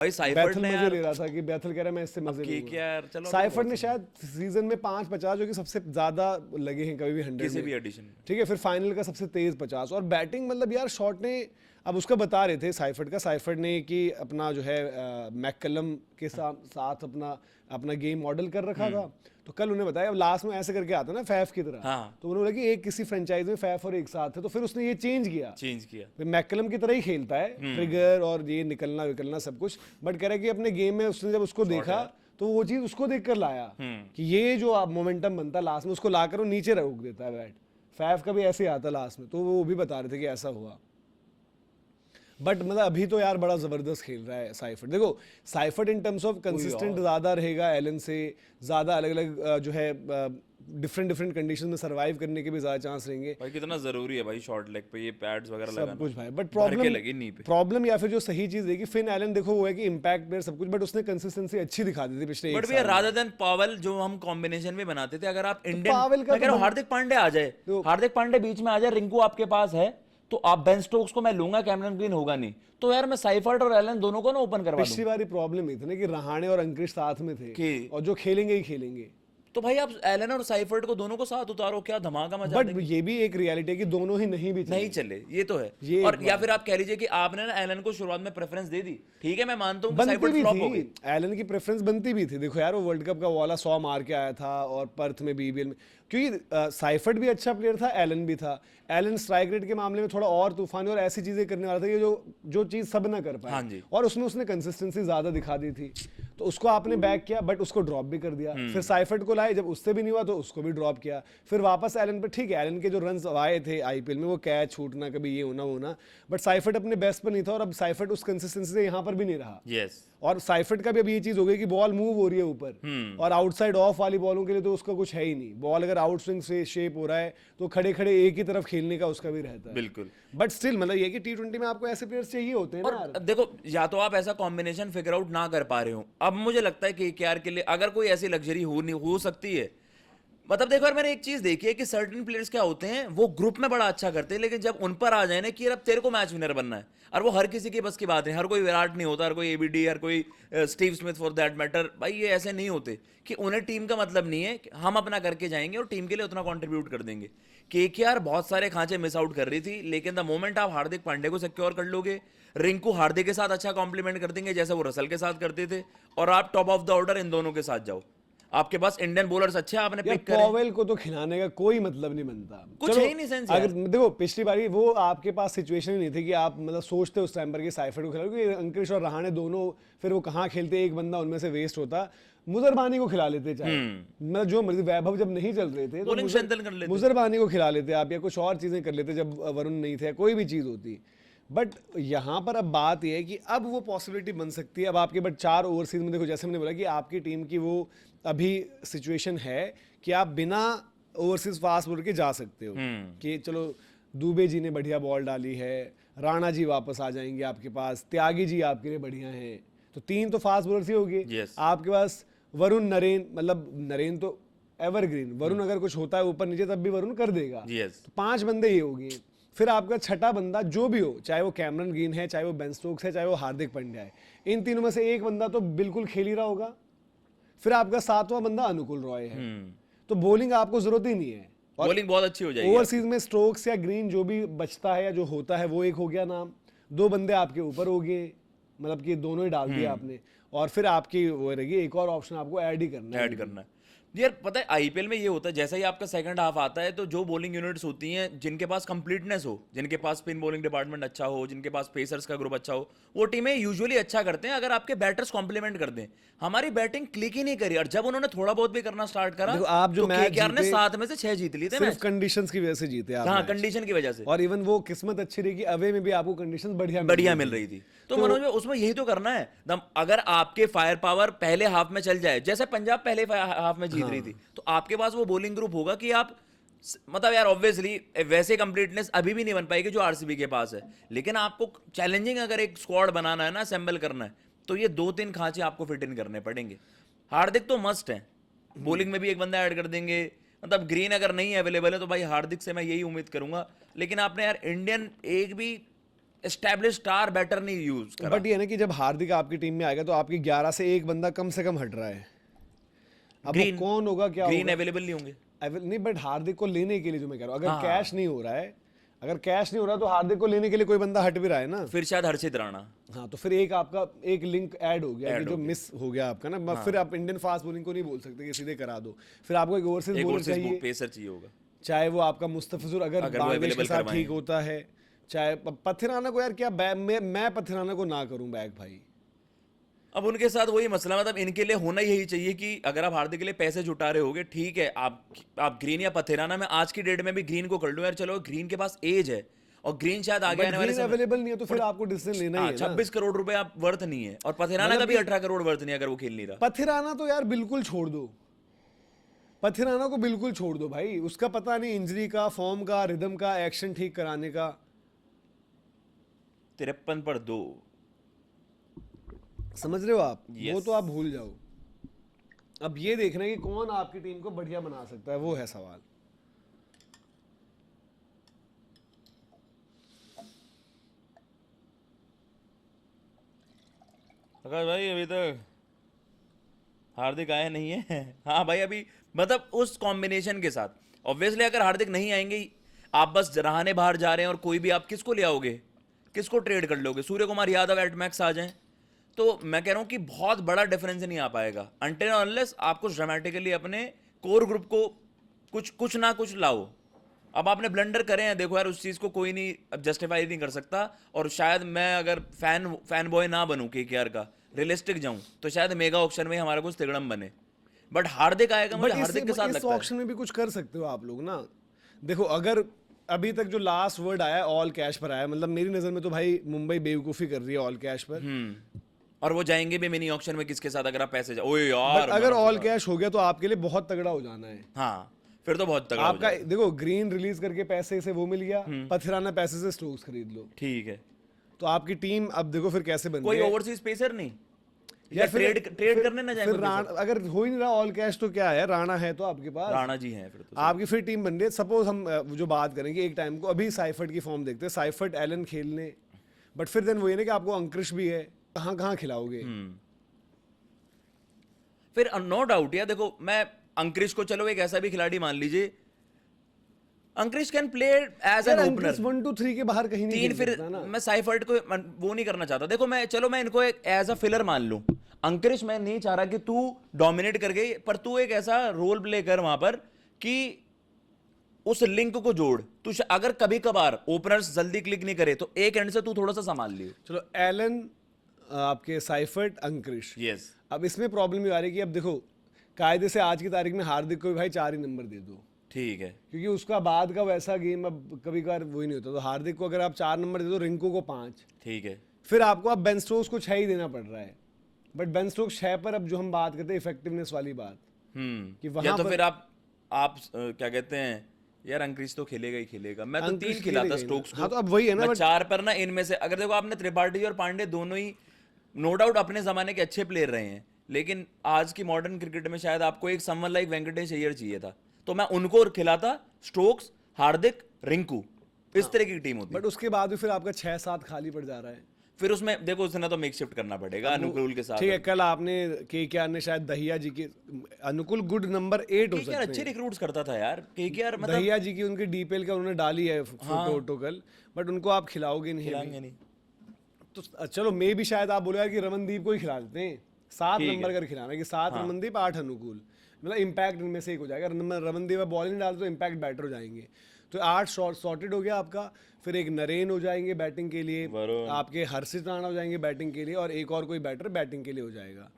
भाई Seifert Bethel ने मजे यार, ले रहा था कि बैथल कह रहा है मैं इससे मजे अब केके लूंगा। यार चलो अभी तो साइफर्ट बहुत ने सही। शायद सीजन में 5 50 जो कि सबसे ज्यादा लगे हैं कभी भी 100 किसी में। भी एडिशन में। ठीक है, फिर फाइनल का सबसे तेज 50 और बैटिंग मतलब यार शॉट ने, अब उसका बता रहे थे साइफर्ट ने कि अपना जो है मैककलम के साथ अपना अपना गेम मॉडल कर रखा था। तो कल उन्हें बताया अब लास्ट में ऐसे करके आता ना फैफ की तरह, हाँ तो उन्होंने बोला कि एक किसी फ्रेंचाइज में फैफ और एक साथ है, तो फिर उसने ये चेंज किया। चेंज किया। फिर मैककलम की तरह ही खेलता है, ट्रिगर और ये निकलना विकलना सब कुछ, बट कह रहा है कि अपने गेम में उसने जब उसको देखा यार। तो वो चीज उसको देख कर लाया कि ये जो आप मोमेंटम बनता है लास्ट में उसको लाकर वो नीचे रोक देता है बैट। फैफ का भी ऐसे ही आता लास्ट में, तो वो भी बता रहे थे कि ऐसा हुआ। बट मतलब अभी तो यार बड़ा जबरदस्त खेल रहा है साइफर्ट। देखो Seifert in terms of consistent ज्यादा रहेगा एलन से, ज्यादा अलग अलग जो है डिफरेंट कंडीशन में सरवाइव करने के भी ज्यादा चांस रहेंगे। भाई कितना जरूरी है भाई शॉर्ट लेग पे ये पैड्स वगैरह सब लगाना, कुछ भाई, बट भर के प्रॉब्लम लगे नी पे। प्रॉब्लम या फिर जो सही चीज है कि फिन एलन देखो वो है कि इम्पैक्ट प्लेयर सब कुछ, बट उसने कंसिस्टेंसी अच्छी दिखा दी थी पिछले बट एक भैया साल में। रादर देन पावेल जो हम कॉम्बिनेशन में बनाते थे, अगर आप इंडियन, पावेल का मैं तो कह रहा हूँ बन- हार्दिक पांडे आ जाए, तो- हार्दिक पांडे बीच में आ जाए, रिंकू आपके पास है तो आप बेन स्टोक्स को मैं लूंगा, कैमरन ग्रीन होगा नहीं, तो यार मैं साइफर्ट और एलन दोनों को ना ओपन करवा पिछली दूं बारी प्रॉब्लम ये थी ना कि रहाणे और अंकृश साथ में थे कि, और जो खेलेंगे ही खेलेंगे। तो भाई आप एलन और साइफर्ट को दोनों को साथ उतारो, क्या धमाका मचा बट देंगे। ये भी एक रियलिटी है कि दोनों ही नहीं भी नहीं चले। चले, ये तो है। ये और एक या बात फिर आप कह लीजिए कि आपने ना एलन को शुरुआत में प्रेफरेंस दे दी, ठीक है मैं मानता हूँ कि बनती साइफर्ट भी फ्लॉप हो गई। थी, एलन की प्रेफरेंस बनती भी थी। देखो यार वो वर्ल्ड कप का वाला 100 मार के आया था और पर्थ में बीबीएल में, क्योंकि साइफर्ट भी अच्छा प्लेयर था, एलन भी था। एलन स्ट्राइक रेट के मामले में थोड़ा और तूफानी और ऐसी चीजें करने वाला था कि जो चीज सब ना कर पाए। हाँ जी। और उसमें उसने कंसिस्टेंसी ज्यादा दिखा दी थी, तो उसको आपने बैक किया बट उसको ड्रॉप भी कर दिया। फिर साइफर्ट को लाए, जब उससे भी नहीं हुआ तो उसको भी ड्रॉप किया। फिर वापस एलन पे, ठीक है एलन के जो रन आए थे आईपीएल में वो कैच छूटना कभी ये होना होना, बट साइफर्ट अपने बेस्ट पर नहीं था और अब साइफर्ट उस कंसिस्टेंसी से यहाँ पर भी नहीं रहा। यस। और साइफर्ट का भी अभी ये चीज हो गई कि बॉल मूव हो रही है ऊपर, और आउटसाइड ऑफ वाली बॉलों के लिए तो उसका कुछ है ही नहीं। बॉल अगर आउट स्विंग से शेप हो रहा है तो खड़े खड़े एक ही तरफ खेलने का उसका भी रहता है। बिल्कुल। बट स्टिल मतलब ये कि टी20 में आपको ऐसे प्लेयर्स चाहिए होते हैं ना और यार। देखो या तो आप ऐसा कॉम्बिनेशन फिगर आउट ना कर पा रहे हो, अब मुझे लगता है कि केकेआर के लिए अगर कोई ऐसी लग्जरी हो सकती है, मतलब देखो यार मैंने एक चीज देखी है कि सर्टेन प्लेयर्स क्या होते हैं, वो ग्रुप में बड़ा अच्छा करते हैं, लेकिन जब उन पर आ जाए ना कि यार अब तेरे को मैच विनर बनना है, और वो हर किसी की बस की बात है, हर कोई विराट नहीं होता, हर कोई एबीडी, हर कोई Steve Smith for that matter, भाई ये ऐसे नहीं होते कि उन्हें टीम का मतलब नहीं है, कि हम अपना करके जाएंगे और टीम के लिए उतना कंट्रीब्यूट कर देंगे। केकेआर बहुत सारे खांचे मिस आउट कर रही थी, लेकिन द मोमेंट आप हार्दिक पांडे को सिक्योर कर लोगे, रिंकू हार्दिक के साथ अच्छा कॉम्प्लीमेंट कर देंगे जैसे वो रसल के साथ करते थे, और आप top of the order in दोनों के साथ जाओ, आपके पास इंडियन बॉलर्स अच्छे आपने यार पिक करे। पॉवेल को तो खिलाने का कोई मतलब नहीं बनता। कुछ चलो, है ही नहीं सेंस अगर यार। देखो पिछली बारी वो आपके पास सिचुएशन ही नहीं थी कि आप मतलब सोचते उस टाइम पर कि साइफर्ट को खिलाओ, क्योंकि अंकृश और रहाणे दोनों फिर वो कहाँ खेलते, एक बंदा उनमें से वेस्ट होता। मुजरबानी को खिला लेते चाहे, मतलब जो मर्जी, वैभव जब नहीं चल रहे थे तो Bowling strengthen कर लेते। मुजरबानी को खिला लेते आप, या कुछ और चीजें कर लेते जब वरुण नहीं थे, कोई भी चीज होती। बट यहाँ पर अब बात यह है कि अब वो पॉसिबिलिटी बन सकती है। अब आपके बट 4 ओवरसीज में देखो, जैसे मैंने बोला कि आपकी टीम की वो अभी सिचुएशन है कि आप बिना ओवरसीज फास्ट बॉलर के जा सकते हो, कि चलो दुबे जी ने बढ़िया बॉल डाली है, राणा जी वापस आ जाएंगे आपके पास, त्यागी जी आपके लिए बढ़िया हैं, तो 3 तो फास्ट बॉलर्स ही हो गए। Yes. आपके पास वरुण, नरेन, मतलब नरेन तो एवरग्रीन, वरुण अगर कुछ होता है ऊपर नीचे तब भी वरुण कर देगा। Yes. तो 5 बंदे ही हो गए। फिर आपका छठा बंदा जो भी हो, चाहे वो कैमरन ग्रीन है, चाहे वो बेन स्टोक्स है, चाहे वो हार्दिक पांड्या है, इन तीनों में से एक बंदा तो बिल्कुल खेल ही रहा होगा। फिर आपका 7वां बंदा अनुकूल रॉय है, तो बॉलिंग आपको जरूरत ही नहीं है। और बॉलिंग बहुत अच्छी हो जाएगी। ओवरसीज में स्टोक्स या ग्रीन जो भी बचता है या जो होता है वो एक हो गया नाम, 2 बंदे आपके ऊपर हो गए, मतलब कि दोनों ही डाल दिया आपने, और फिर आपकी वो रहेगी एक और ऑप्शन आपको ऐड ही करना है। ऐड करना है यार। पता है आईपीएल में ये होता है, जैसा ही आपका सेकंड हाफ आता है तो जो बॉलिंग यूनिट्स होती हैं जिनके पास कंप्लीटनेस हो, जिनके पास स्पिन बॉलिंग डिपार्टमेंट अच्छा हो, जिनके पास पेसर्स का ग्रुप अच्छा हो, वो टीमें यूजुअली अच्छा करते हैं अगर आपके बैटर्स कॉम्प्लीमेंट कर दें। हमारी बैटिंग क्लिक ही नहीं करी, और जब उन्होंने थोड़ा बहुत भी करना स्टार्ट करा देखो, आप जो तो मैच केकेआर ने जीते, 7 में से 6 जीत लिए थे सिर्फ मैच। कंडीशंस की वजह से जीते आप हाँ, मैच। कंडीशन की वजह से, और इवन वो किस्मत अच्छी रही कि अवे में भी आपको कंडीशंस बढ़िया मिल रही थी। तो मनोज भाई उसमें यही तो करना है दम, अगर आपके फायर पावर पहले हाफ में चल जाए, जैसे पंजाब पहले हाफ में जीत रही थी, तो आपके पास वो बॉलिंग ग्रुप होगा कि आप मतलब यार ऑब्वियसली वैसे कंप्लीटनेस अभी भी नहीं बन पाएगी जो आरसीबी के पास है, लेकिन आपको चैलेंजिंग अगर एक स्क्वाड बनाना है ना, असेंबल करना है, तो ये 2-3 खांचे आपको फिट इन करने पड़ेंगे। हार्दिक तो मस्ट है, बॉलिंग में भी एक बंदा ऐड कर देंगे, मतलब ग्रीन अगर नहीं अवेलेबल है तो भाई हार्दिक से मैं यही उम्मीद करूंगा। लेकिन आपने यार इंडियन एक भी एस्टैब्लिश स्टार बैटर नहीं यूज करा। बट ये ना कि जब हार्दिक आपकी टीम में आएगा तो आपकी 11 से एक बंदा कम से कम हट रहा है। अब वो ग्रीन कौन होगा, क्या ग्रीन होगा? अवेलेबल नहीं होंगे। नहीं, बट हार्दिक को लेने के लिए जो मैं कह रहा हूँ, अगर हाँ। कैश नहीं हो रहा है, अगर कैश नहीं हो रहा तो हार्दिक को लेने के लिए कोई बंदा हट भी रहा है ना। फिर शायद हर्षित राणा। हाँ, तो फिर एक आपका एक लिंक ऐड हो गया कि Add जो हो गया। मिस हो गया आपका ना। फिर आप इंडियन फास्ट बॉलिंग को नहीं बोल सकते कि सीधे करा दो, फिर आपको एक ओवरसीज एक और बॉलर चाहिए, पेसर चाहिए होगा। चाहे वो आपका मुस्तफिजुर अगर अगर वो बांग्लादेश के available साथ करवाएं। ठीक होता है, चाहे पथिराना को। यार क्या मैं पथिराना को ना करूं बैक भाई। अब उनके साथ वही मसला, मतलब इनके लिए होना यही चाहिए कि अगर आप हार्दिक के लिए पैसे जुटा रहे होगे, ठीक है, आप ग्रीन या पथेराना में आज की डेट में भी ग्रीन को कर लो यार। चलो ग्रीन के पास एज है और ग्रीन शायद आगे आने वाले समय अवेलेबल नहीं है तो फिर आपको डिसीजन लेना ही है ना। 26 करोड़ रुपए आप वर्थ नहीं है, और पथेराना का भी 18 करोड़ वर्थ नहीं है अगर वो खेल नहीं रहा। पथिराना तो यार बिल्कुल छोड़ दो, पथिराना को बिल्कुल छोड़ दो भाई। उसका पता नहीं इंजरी का, फॉर्म का, रिदम का, एक्शन ठीक कराने का। 53 पर 2, समझ रहे हो आप? Yes. वो तो आप भूल जाओ। अब ये देखना है कि कौन आपकी टीम को बढ़िया बना सकता है, वो है सवाल। अगर भाई अभी तक हार्दिक आए नहीं है। हाँ भाई, अभी मतलब उस कॉम्बिनेशन के साथ ऑब्वियसली अगर हार्दिक नहीं आएंगे, आप बस रहाने बाहर जा रहे हैं और कोई भी आप किसको ले आओगे, किसको ट्रेड कर लोगे? सूर्य कुमार यादव एट मैक्स आ जाएं तो मैं कह रहा हूं कि बहुत बड़ा डिफरेंस नहीं आ पाएगा अनटिल अनलेस आप कुछ ड्रामेटिकली अपने कोर ग्रुप को कुछ ना कुछ लाओ। अब आपने ब्लंडर करे हैं, देखो यार, उस चीज को कोई नहीं अब जस्टिफाई नहीं कर सकता। और शायद मैं अगर फैन बॉय ना बनूं केकेआर का, रियलिस्टिक जाऊं, तो शायद मेगा ऑक्शन में हमारा कुछ तिगड़म बने। बट हार्दिक आएगा, मुझे हार्दिक के साथ इस लगता है। ऑक्शन में भी कुछ कर सकते हो आप लोग ना। देखो, अगर अभी तक जो लास्ट वर्ड आया ऑल कैश पर आया, मतलब मेरी नजर में तो भाई मुंबई बेवकूफी कर रही है ऑल कैश पर। और वो जाएंगे भी मिनी ऑक्शन में किसके साथ, अगर आप पैसे ओए यार, बट अगर ऑल कैश हो गया तो आपके लिए बहुत तगड़ा हो जाना है। हाँ, फिर तो बहुत तगड़ा हो आपका जाएगा। देखो, ग्रीन रिलीज करके पैसे से वो मिल गया, पथिराना पैसे से स्टोक्स खरीद लो, ठीक है। तो आपकी टीम अब देखो फिर कैसे बन कोई रही है। ओवरसीज पेसर नहीं या या ट्रेड करने ना जाए फिर कोई राणा पेसर? अगर हो ही नहीं रहा ऑल कैश तो क्या है, राणा है तो आपके पास। राणा जी हैं फिर तो। आपकी फिर टीम बन रही है। सपोज हम जो बात करेंगे एक टाइम को, अभी साइफर्ट की फॉर्म देखते हैं, साइफर्ट एलन खेलने, बट फिर देन वो ये ना कि आपको अंकृश भी है, कहाँ कहाँ खिलाओगे। फिर नो डाउट यार, देखो मैं अंकृश को, चलो एक ऐसा भी खिलाड़ी मान लीजिए, Ankush can play as an opener 1 2 3 के बाहर कहीं नहीं तीन। खेल फिर सकता ना। मैं साइफर्ट को वो नहीं करना चाहता। देखो मैं, चलो मैं इनको एक एज अ फिलर मान लूं। अंकृश, मैं नहीं चाह रहा कि तू डोमिनेट कर गई, पर तू एक ऐसा रोल प्ले कर वहां पर कि उस लिंक को जोड़। तू अगर कभी कभार ओपनर्स जल्दी क्लिक नहीं करे तो एक एंड से तू थोड़ा सा संभाल लियो। चलो एलन, आपके साइफर्ट, अंकृश। यस, अब इसमें प्रॉब्लम ये आ रही है कि अब देखो, कायदे से आज की तारीख में हार्दिक को भी भाई 4 ही नंबर दे दो, ठीक है। क्योंकि उसका बाद का वैसा गेम अब कभी कभार वही नहीं होता। तो हार्दिक को अगर आप 4 नंबर दे दो, रिंकू को 5, ठीक है। फिर आपको अब बेन स्टोक्स को 6 ही देना पड़ रहा है। बट बेन स्टोक्स 6 पर अब जो हम बात करते हैं इफेक्टिवनेस वाली बात, कि या वहां तो पर फिर आप क्या कहते हैं यार, अंकृश तो खेलेगा ही खेलेगा। मैं तो अंकृश 3 खिलाता खेलेगा ही ना। स्टोक्स को। हाँ, तो अब वही है ना, मैं बट 4 पर ना, इनमें से अगर देखो आपने त्रिपाठी और पांडे दोनों ही नो डाउट अपने जमाने के अच्छे प्लेयर रहे हैं, लेकिन आज की मॉडर्न क्रिकेट में शायद आपको एक समवन लाइक वेंकटेश अय्यर चाहिए था, तो मैं उनको खिलाता। स्टोक्स, हार्दिक, रिंकू, इस तरह की टीम होती। बट उसके बाद भी फिर आपका 6-7 खाली पड़ जा रहा है। फिर उसमें देखो उसने तो मेक शिफ्ट करना पड़ेगा अनुकूल के साथ। ठीक है, कल आपने केकेआर ने शायद दहिया जी के, अनुकूल गुड नंबर 8 हो सकते केकेआर हैं। अच्छे रिक्रूट्स करता था यार केकेआर, मतलब दहिया जी की उनकी डीपीएल का उन्होंने डाली है फोटो वोटो कल, बट उनको आप खिलाओगे नहीं अभी। खिलाएंगे नहीं। तो चलो मे भी शायद आप बोलो यार कि रमनदीप को ही खिला देते हैं, 7 नंबर कर खिलाना है कि 7 रमनदीप 8 अनुकूल, मतलब इम्पैक्ट इनमें से एक हो जाएगा। रमनदीप बॉलिंग डाल तो इम्पैक्ट बेटर हो जाएंगे। तो 8 सॉर्टेड हो गया आपका। फिर एक नरेन हो जाएंगे बैटिंग के लिए, आपके हर्षित राणा हो जाएंगे बैटिंग के लिए, और एक और कोई बैटर बैटिंग के लिए हो जाएगा।